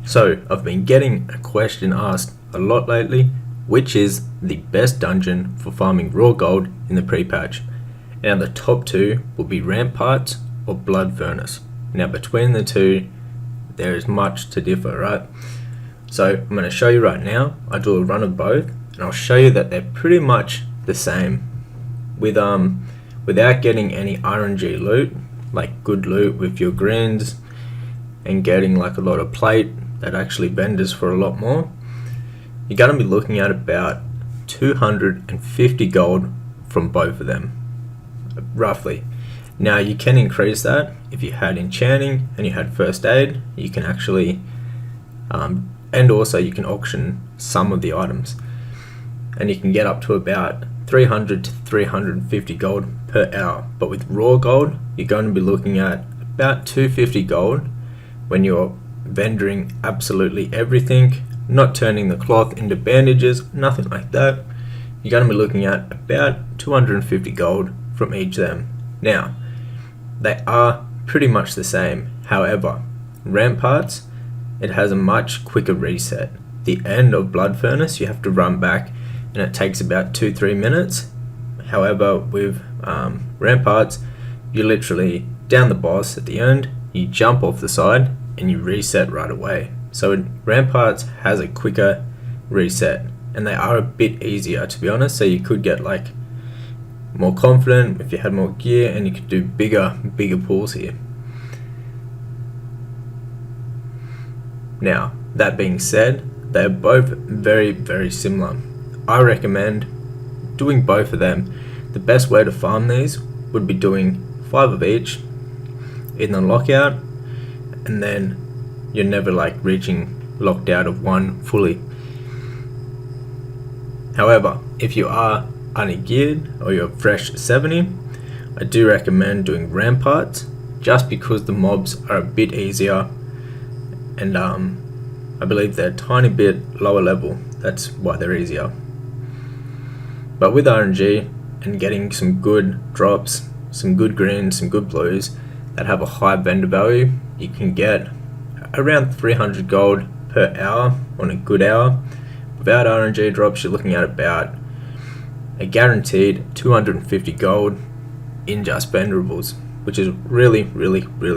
So I've been getting a question asked a lot lately, which is the best dungeon for farming raw gold in the pre-patch. Now the top two will be Ramparts or Blood Furance. Now between the two, there is much to differ, right? So I'm going to show you right now. I do a run of both, and I'll show you that they're pretty much the same, without getting any RNG loot, like good loot with your greens, and getting like a lot of plate that actually vendors for a lot more. You're going to be looking at about 250 gold from both of them, roughly. Now you can increase that if you had enchanting and you had first aid. You can actually and also you can auction some of the items, and you can get up to about 300 to 350 gold per hour. But with raw gold, you're going to be looking at about 250 gold when you're vendoring absolutely everything, not turning the cloth into bandages, nothing like that. You're going to be looking at about 250 gold from each of them. Now, they are pretty much the same. However, Ramparts, it has a much quicker reset. The end of Blood Furance, you have to run back, and it takes about 2-3 minutes. However, with Ramparts, you literally down the boss at the end, you jump off the side, and you reset right away. So Ramparts has a quicker reset, and they are a bit easier, to be honest. So you could get like more confident if you had more gear, and you could do bigger pulls here. Now, that being said, they're both very similar. I recommend doing both of them. The best way to farm these would be doing 5 of each in the lockout, and then you're never like reaching locked out of one fully. However, if you are ungeared or you're fresh 70, I do recommend doing Ramparts, just because the mobs are a bit easier, and I believe they're a tiny bit lower level. That's why they're easier. But with RNG and getting some good drops, some good greens, some good blues that have a high vendor value, you can get around 300 gold per hour on a good hour. Without RNG drops, you're looking at about a guaranteed 250 gold in just vendorables, which is really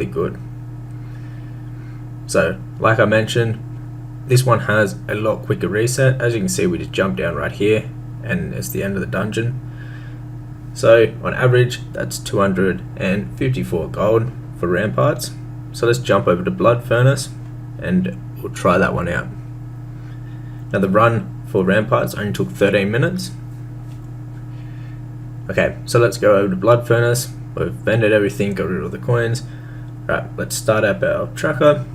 good. So like I mentioned, this one has a lot quicker reset. As you can see, we just jump down right here and it's the end of the dungeon. So on average, that's 254 gold for Ramparts. So let's jump over to Blood Furance and we'll try that one out. Now the run for Ramparts only took 13 minutes. Okay, so let's go over to Blood Furance. We've vended everything, got rid of the coins. Right, let's start up our tracker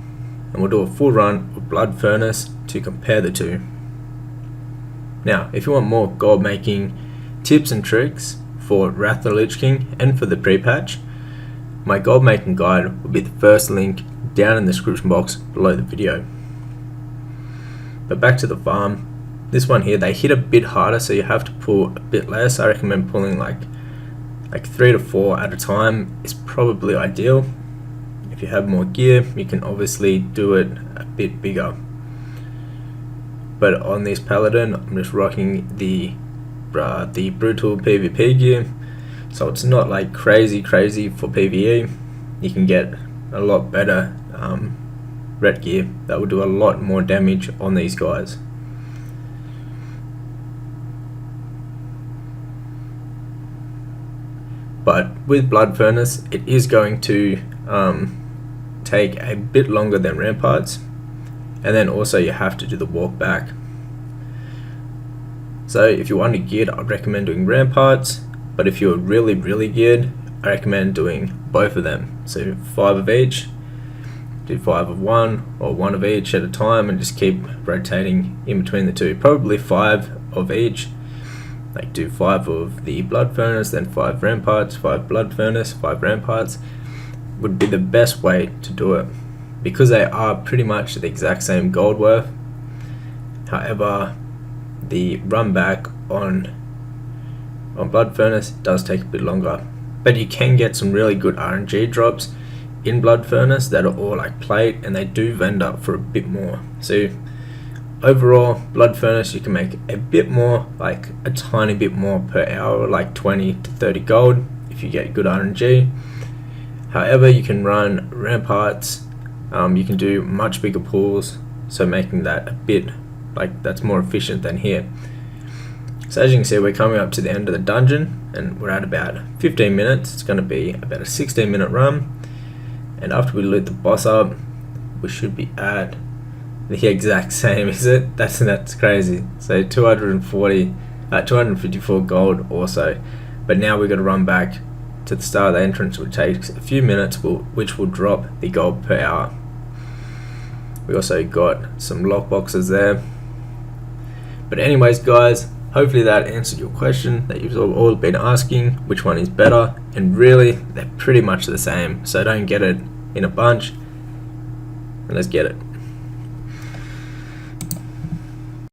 and we'll do a full run of Blood Furance to compare the two. Now, if you want more gold making tips and tricks for Wrath of the Lich King and for the pre-patch, my gold making guide will be the first link down in the description box below the video. But back to the farm, this one here, they hit a bit harder, so you have to pull a bit less. I recommend pulling like 3 to 4 at a time is probably ideal. If you have more gear, you can obviously do it a bit bigger. But on this paladin, I'm just rocking the brutal PvP gear, so it's not like crazy for PvE. You can get a lot better red gear that will do a lot more damage on these guys. But with Blood Furance, it is going to take a bit longer than Ramparts, and then also you have to do the walk back. So if you're under-geared, I'd recommend doing Ramparts, but if you're really geared, I recommend doing both of them. So 5 of each, do 5 of one, or 1 of each at a time, and just keep rotating in between the two. Probably 5 of each, like do 5 of the Blood Furance, then 5 Ramparts, 5 Blood Furance, 5 Ramparts, would be the best way to do it, because they are pretty much the exact same gold worth. However, the run back on Blood Furance does take a bit longer, but you can get some really good RNG drops in Blood Furnace that are all like plate, and they do vend up for a bit more. So overall, Blood Furnace, you can make a bit more, like a tiny bit more per hour, like 20 to 30 gold if you get good RNG. However, you can run Ramparts, you can do much bigger pools, so making that a bit, like that's more efficient than here. So as you can see, we're coming up to the end of the dungeon, and we're at about 15 minutes. It's going to be about a 16-minute run, and after we loot the boss up, we should be at the exact same, is it? That's crazy. So 254 gold also, but now we've got to run back to the start of the entrance, which takes a few minutes, which will drop the gold per hour. We also got some lockboxes there. But anyways, guys, hopefully that answered your question that you've all been asking, which one is better, and really they're pretty much the same, so don't get it in a bunch, and let's get it.